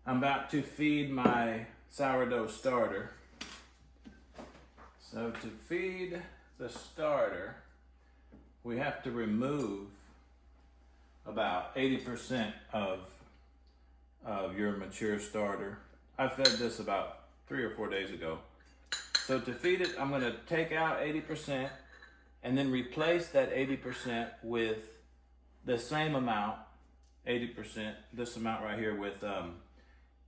I'm about to feed my sourdough starter. So to feed the starter, we have to remove about 80% of your mature starter. I fed this about 3 or 4 days ago. So to feed it, I'm gonna take out 80% and then replace that 80% with the same amount, 80%, this amount right here, with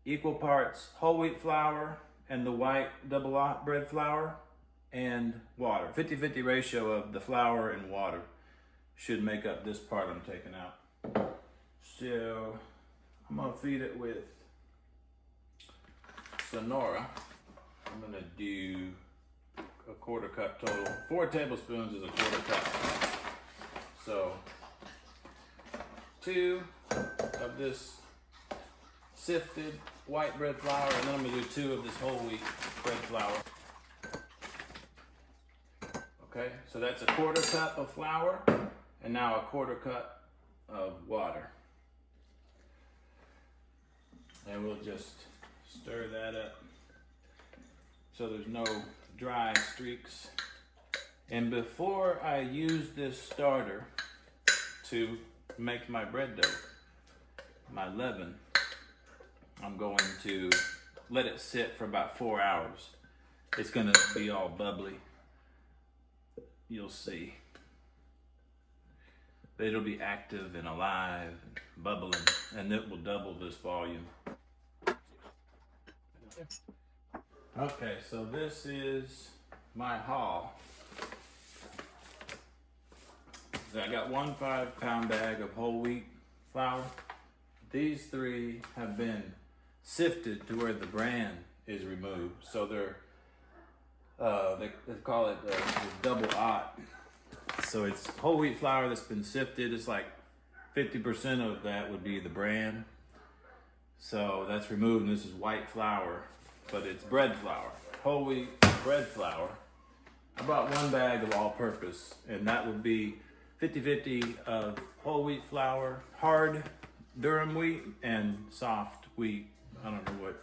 equal parts whole wheat flour and the white double aught bread flour and water. 50-50 ratio of the flour and water should make up this part I'm taking out. So I'm gonna feed it with Sonora. I'm gonna do a 1/4 cup total. 4 tablespoons is a 1/4 cup. So 2 of this sifted white bread flour, and then I'm gonna do 2 of this whole wheat bread flour. Okay, so that's a 1/4 cup of flour, and now a 1/4 cup of water. And we'll just stir that up so there's no dry streaks. And before I use this starter to make my bread dough, my leaven, I'm going to let it sit for about 4 hours. It's gonna be all bubbly. You'll see. It'll be active and alive and bubbling, and it will double this volume. Okay, so this is my haul. So I got 1 5-pound bag of whole wheat flour. These 3 have been sifted to where the bran is removed. So they're, they call it double aught. So it's whole wheat flour that's been sifted. It's like 50% of that would be the bran. So that's removed, and this is white flour, but it's bread flour, whole wheat bread flour. I bought 1 bag of all-purpose, and that would be 50-50 of whole wheat flour, hard durum wheat, and soft wheat. I don't know what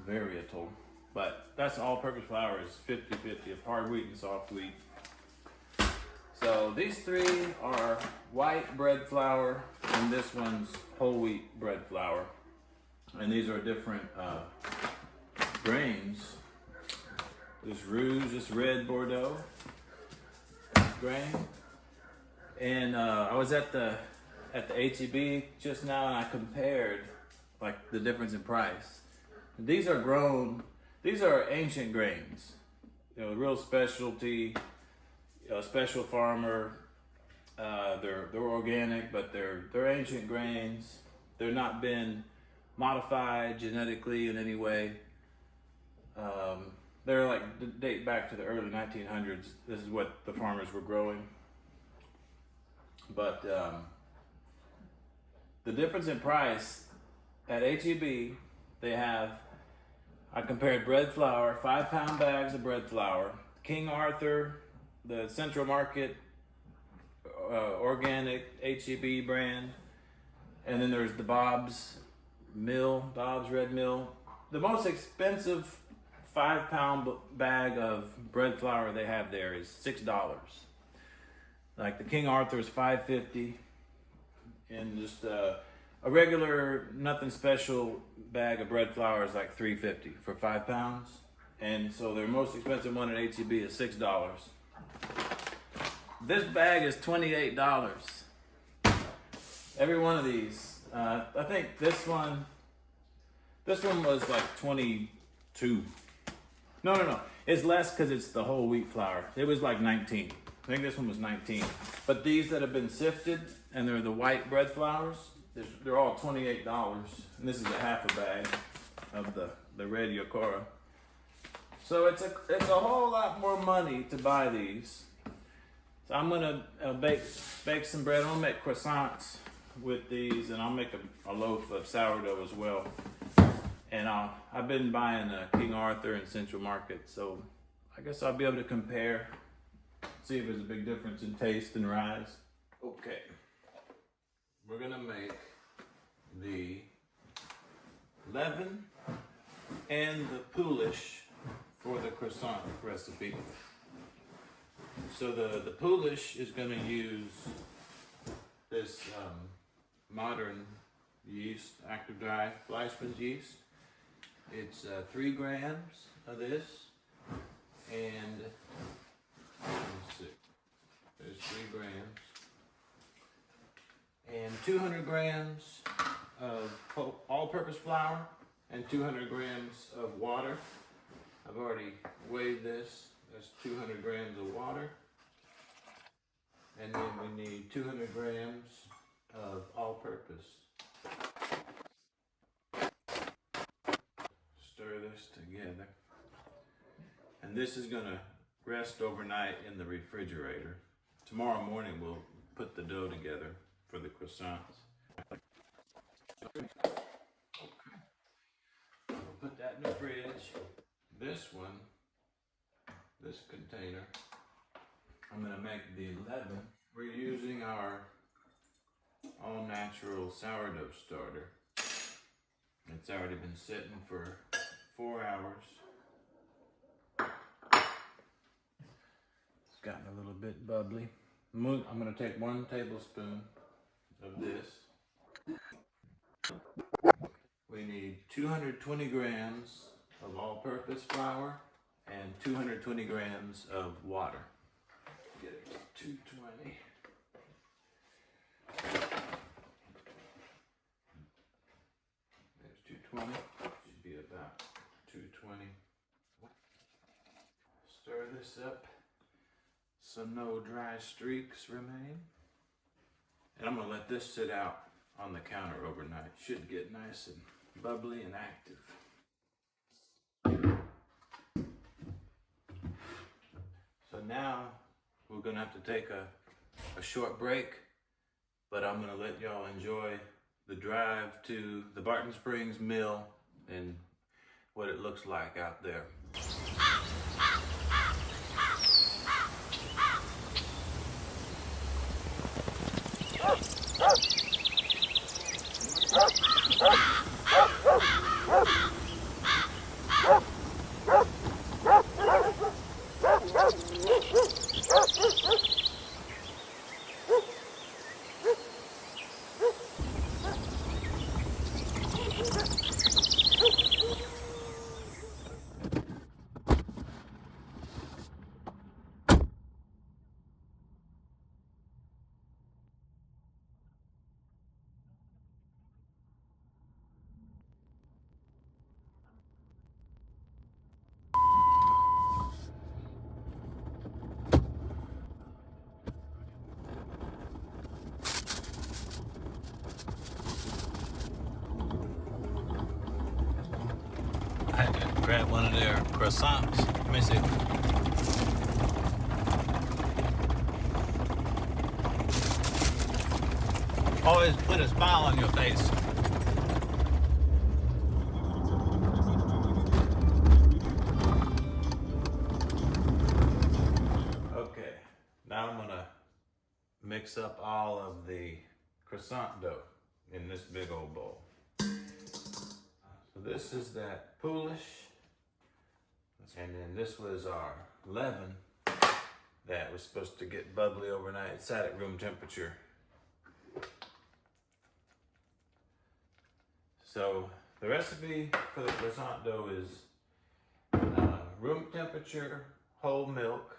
varietal, but that's all-purpose flour is 50-50 of hard wheat and soft wheat. So these 3 are white bread flour, and this one's whole wheat bread flour. And these are different grains. This rouge, this red Bordeaux grain. And I was at the HEB just now, and I compared like the difference in price. These are grown. These are ancient grains. You know, real specialty, special farmer. They're organic, but they're ancient grains. They're not been modified genetically in any way. They're like date back to the early 1900s. This is what the farmers were growing. But the difference in price at HEB, they have, I compared bread flour, 5-pound bags of bread flour, King Arthur, the Central Market organic HEB brand, and then there's the Bob's Red Mill. The most expensive 5-pound bag of bread flour they have there is $6. Like the King Arthur is $5.50, and just a regular nothing special bag of bread flour is like $3.50 for 5 pounds. And so their most expensive one at HEB is $6. This bag is $28. Every one of these. I think this one was like 22. No. It's less because it's the whole wheat flour. It was like 19. I think this one was 19. But these that have been sifted, and they're the white bread flours, they're all $28. And this is a half a bag of the red Yokora. So it's a whole lot more money to buy these. So I'm gonna bake some bread. I'm gonna make croissants with these, and I'll make a loaf of sourdough as well. And I've been buying King Arthur in Central Market, so I guess I'll be able to compare, see if there's a big difference in taste and rise. Okay, we're gonna make the leaven and the poolish for the croissant recipe. So the poolish is going to use this modern yeast, active dry Fleischmann's yeast. It's 3 grams of this, and let's see, there's 3 grams, and 200 grams of all-purpose flour, and 200 grams of water. I've already weighed this. That's 200 grams of water. And then we need 200 grams of all-purpose. Stir this together. And this is gonna rest overnight in the refrigerator. Tomorrow morning we'll put the dough together for the croissants. Okay. We'll put that in the fridge. This one, this container, I'm gonna make the leaven. We're using our all-natural sourdough starter. It's already been sitting for 4 hours. It's gotten a little bit bubbly. I'm gonna take 1 tablespoon of this. We need 220 grams of all-purpose flour and 220 grams of water. Get it to 220. There's 220. Should be about 220. Stir this up so no dry streaks remain. And I'm gonna let this sit out on the counter overnight. Should get nice and bubbly and active. So now we're gonna have to take a short break, but I'm gonna let y'all enjoy the drive to the Barton Springs mill and what it looks like out there. I had to grab one of their croissants. Let me see. Always put a smile on your face. Okay, now I'm gonna mix up all of the croissant dough in this big old bowl. So this is that poolish, and then this was our leaven that was supposed to get bubbly overnight. It sat at room temperature. So the recipe for the croissant dough is room temperature whole milk,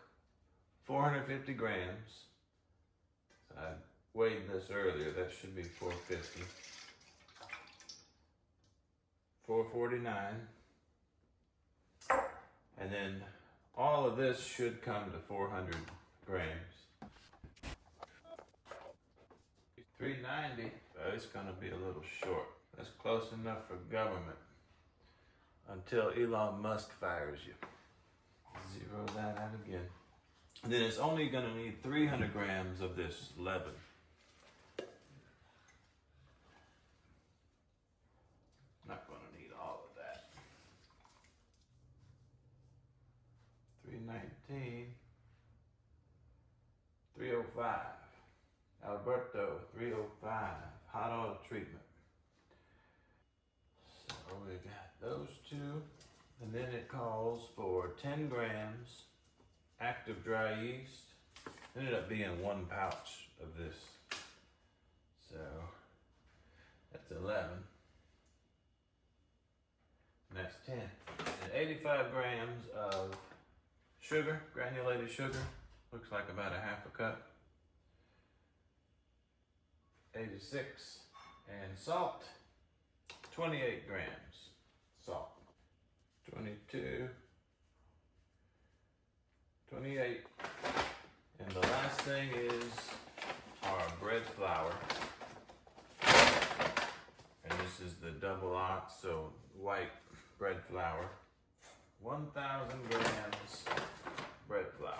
450 grams. I weighed this earlier, that should be 450. 449. And then all of this should come to 400 grams. 390, but it's gonna be a little short. That's close enough for government until Elon Musk fires you. Zero that out again. And then it's only gonna need 300 grams of this leaven. Not gonna need all of that. 319, 305. Alberto, 305. Hot oil treatment. So those two, and then it calls for 10 grams active dry yeast. Ended up being 1 pouch of this, so that's 11, and that's 10. And 85 grams of sugar, granulated sugar, looks like about a half a cup. 86, and salt, 28 grams salt. 22, 28. And the last thing is our bread flour. And this is the double ox, so white bread flour. 1,000 grams bread flour.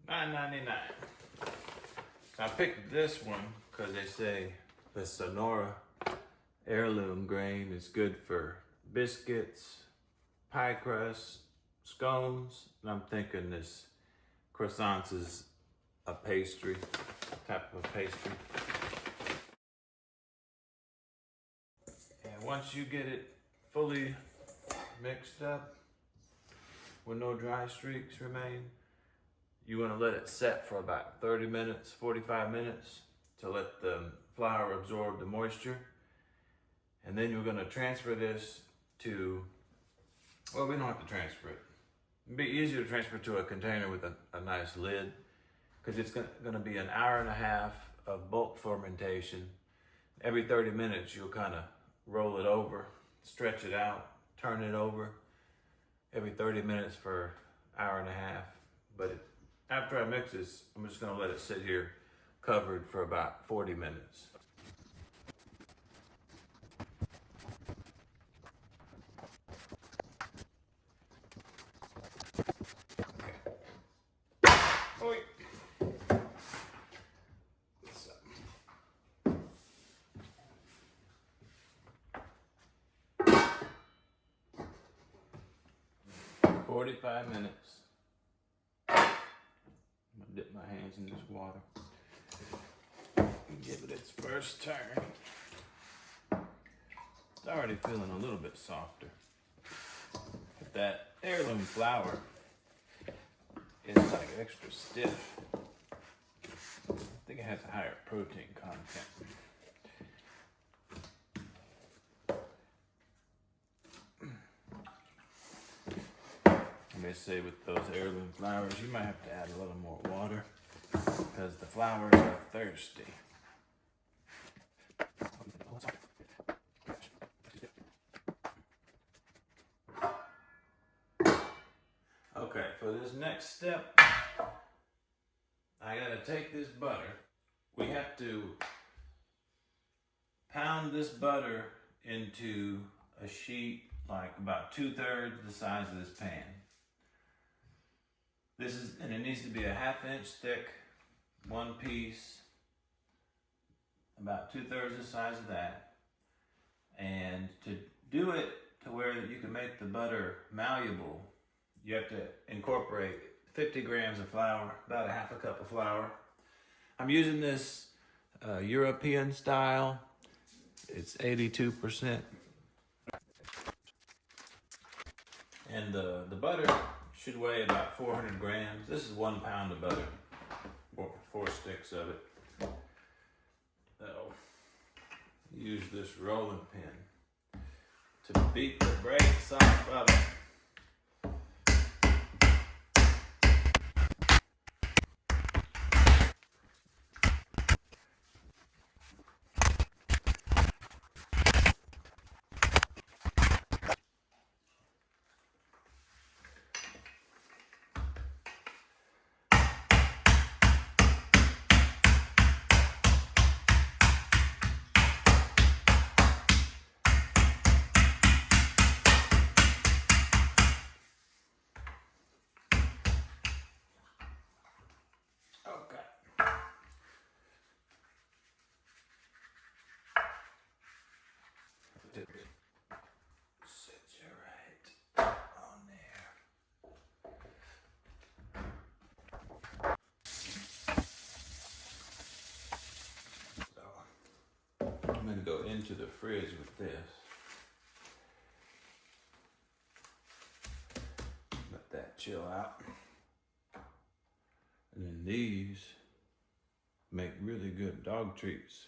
$9.99. I picked this one because they say the Sonora Heirloom grain is good for biscuits, pie crust, scones, and I'm thinking this Croissants is a pastry, type of pastry. And once you get it fully mixed up with no dry streaks remain, you want to let it set for about 30 minutes, 45 minutes to let the flour absorb the moisture. And then you're going to transfer this to, well, we don't have to transfer it. It'd be easier to transfer to a container with a nice lid, because it's going to be an hour and a half of bulk fermentation. Every 30 minutes, you'll kind of roll it over, stretch it out, turn it over every 30 minutes for an hour and a half. But after I mix this, I'm just going to let it sit here covered for about 40 minutes. So, 45 minutes. I'm gonna dip my hands in this water and give it its first turn. It's already feeling a little bit softer. But that heirloom flour is like extra stiff. I think it has a higher protein content. They say with those heirloom flours, you might have to add a little more water because the flours are thirsty. Okay, for this next step, I gotta take this butter. We have to pound this butter into a sheet like about 2/3 the size of this pan. And it needs to be a 1/2 inch thick, one piece, about 2/3 the size of that. And to do it to where you can make the butter malleable, you have to incorporate 50 grams of flour, about a 1/2 cup of flour. I'm using this European style. It's 82%. And the butter should weigh about 400 grams. This is 1 pound of butter, 4 sticks of it. So use this rolling pin to beat the brakes off of it. into the fridge with this. Let that chill out. And then these make really good dog treats.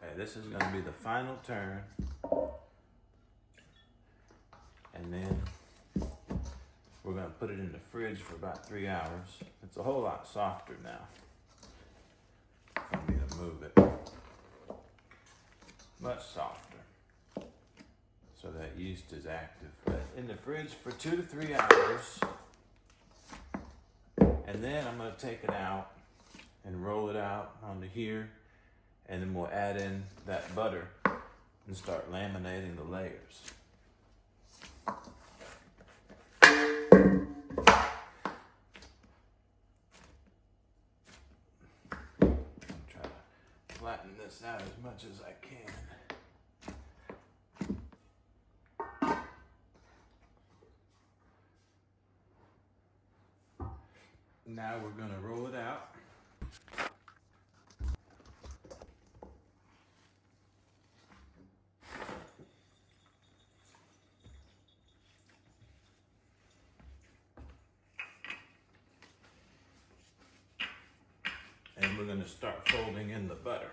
Okay, this is gonna be the final turn. And then we're gonna put it in the fridge for about 3 hours. It's a whole lot softer now for me to move it. Much softer. So that yeast is active. But in the fridge for 2 to 3 hours. And then I'm gonna take it out and roll it out onto here. And then we'll add in that butter and start laminating the layers. Try to flatten this out as much as I can. Now we're gonna roll it out. And we're going to start folding in the butter.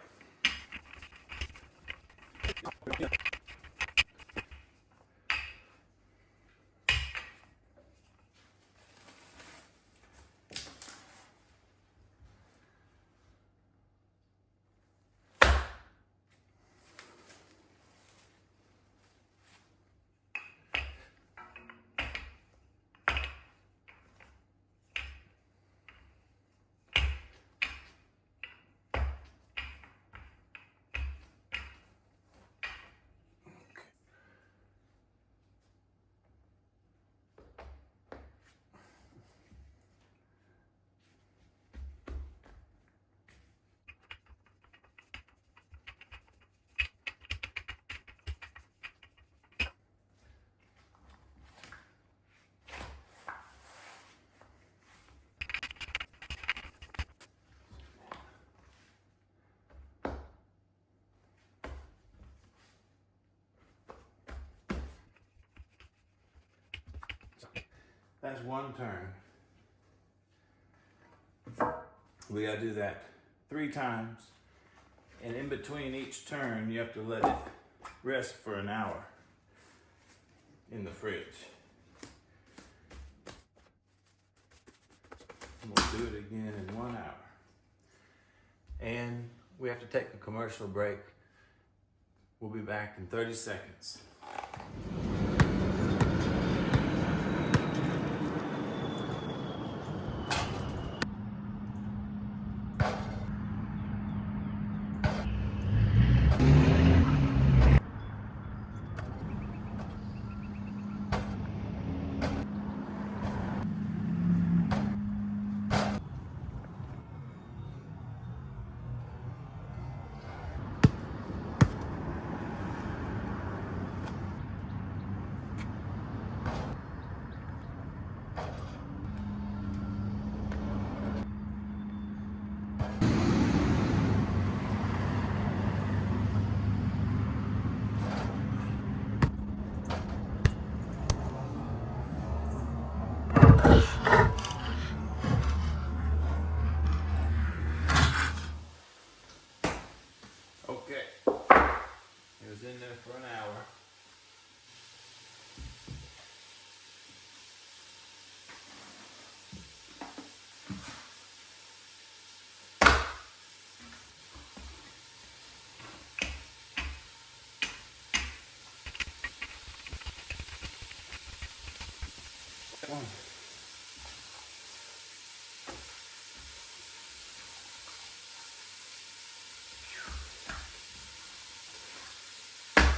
That's one turn. We gotta do that 3 times. And in between each turn, you have to let it rest for an hour in the fridge. And we'll do it again in 1 hour. And we have to take a commercial break. We'll be back in 30 seconds. Okay, it was in there for an hour.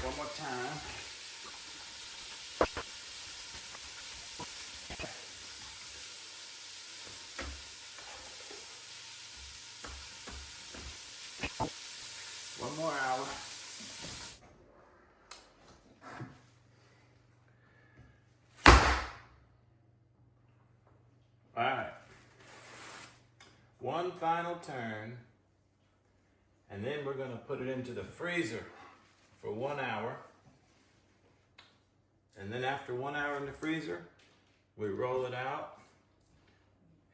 One more time. One more hour. one final turn, and then we're gonna put it into the freezer for 1 hour. And then after 1 hour in the freezer, we roll it out,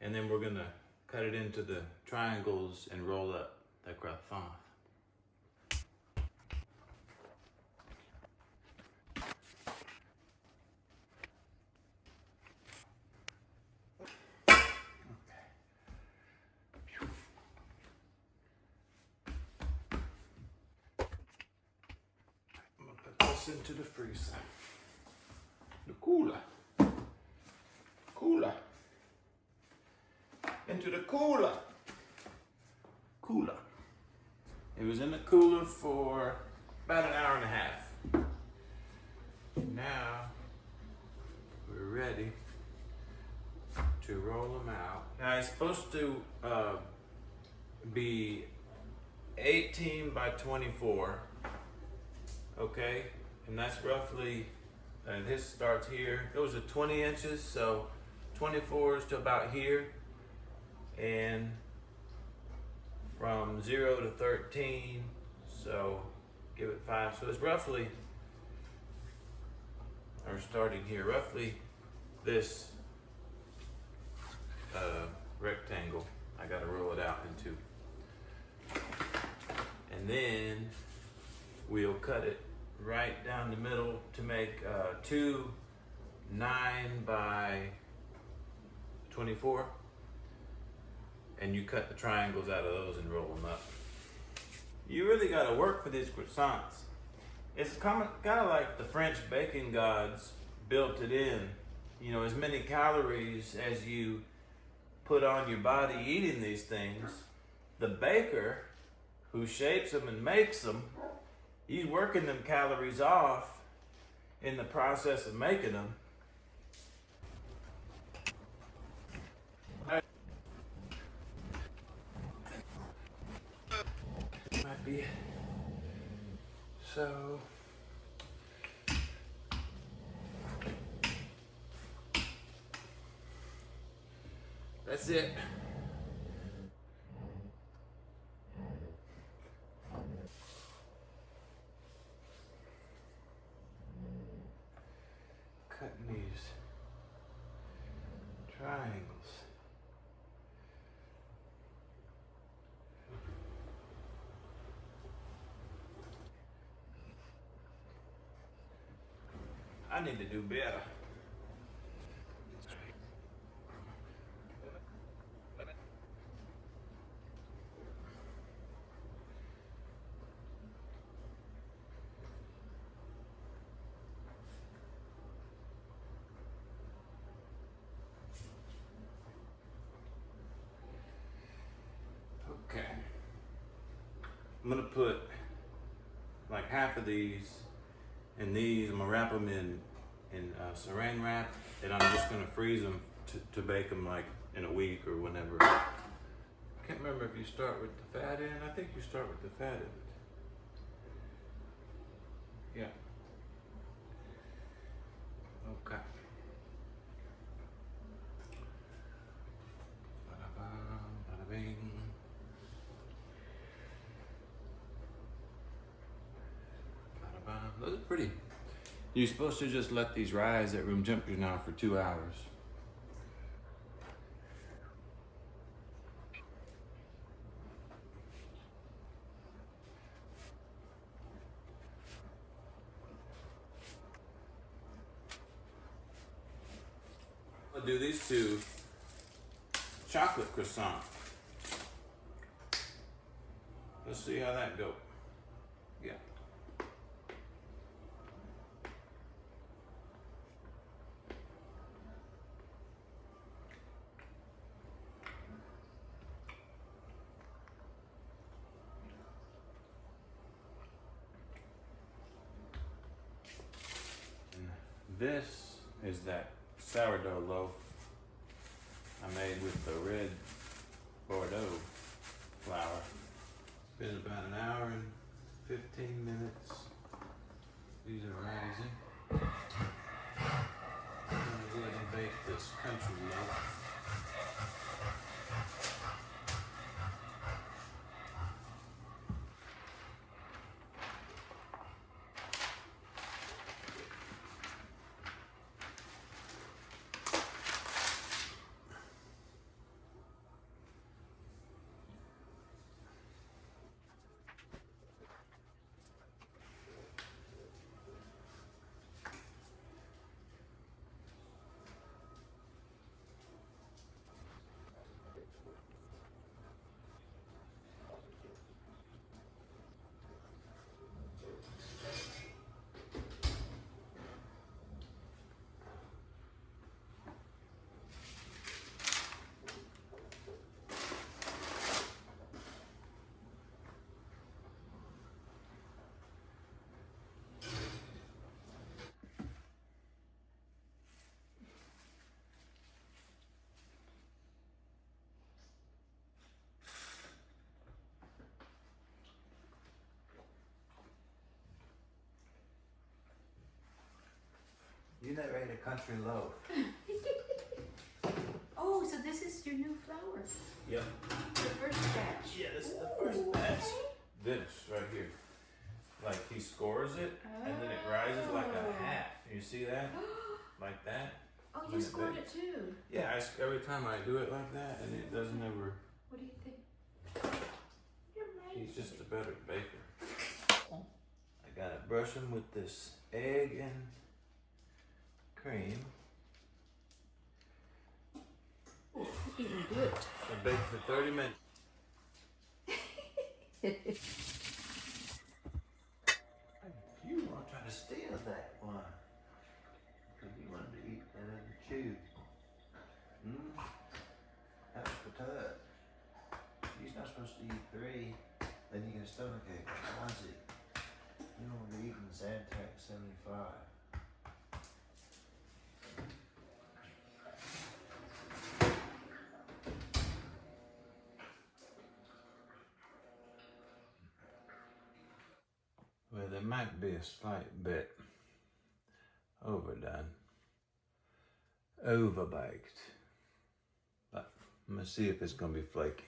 and then we're gonna cut it into the triangles and roll up the croissant. Into the freezer. The cooler. Cooler. Into the cooler. Cooler. It was in the cooler for about an hour and a half. Now we're ready to roll them out. Now it's supposed to be 18 by 24. Okay. And that's roughly, and this starts here. Those are 20 inches, so 24 is to about here. And from 0 to 13, so give it 5. So it's roughly, or starting here, roughly this rectangle. I gotta roll it out into. And then we'll cut it right down the middle to make 2 9 by 24, and you cut the triangles out of those and roll them up. You really got to work for these croissants. It's kind of like the French baking gods built it in. You know, as many calories as you put on your body eating these things, the baker who shapes them and makes them, he's working them calories off in the process of making them. Might be so. That's it. Cutting these triangles. I need to do better. Okay. I'm gonna put like half of these and these. I'm gonna wrap them in saran wrap, and I'm just gonna freeze them to bake them like in a week or whenever. I can't remember if you start with the fat end. I think you start with the fat end. Yeah. Okay. Bada bing. Bada bang. Those are pretty. You're supposed to just let these rise at room temperature now for 2 hours. I'll do these two chocolate croissants. Let's see how that goes. Yeah. This is that sourdough loaf I made with the red Bordeaux flour. It's been about an hour and 15 minutes. These are rising. I'm gonna go ahead and bake this country loaf. You never ate a country loaf. Oh, so this is your new flour. Yep. The first batch. Yeah, this is the first batch. This right here. Like he scores it and then it rises like a hat. You see that? Like that. Oh, you scored it too. Yeah, every time I do it like that and it doesn't ever. What do you think? He's just a better baker. I gotta brush him with this egg and cream. Eating good. And bake for 30 minutes. You want to try to steal that one. Because you wanted to eat that other chew. That's for Tut. He's not supposed to eat 3. Then you get a stomachache. Why is it? You don't want to be eating Zantac 75. Well, there might be a slight bit overdone, overbaked. But I'm gonna see if it's gonna be flaky.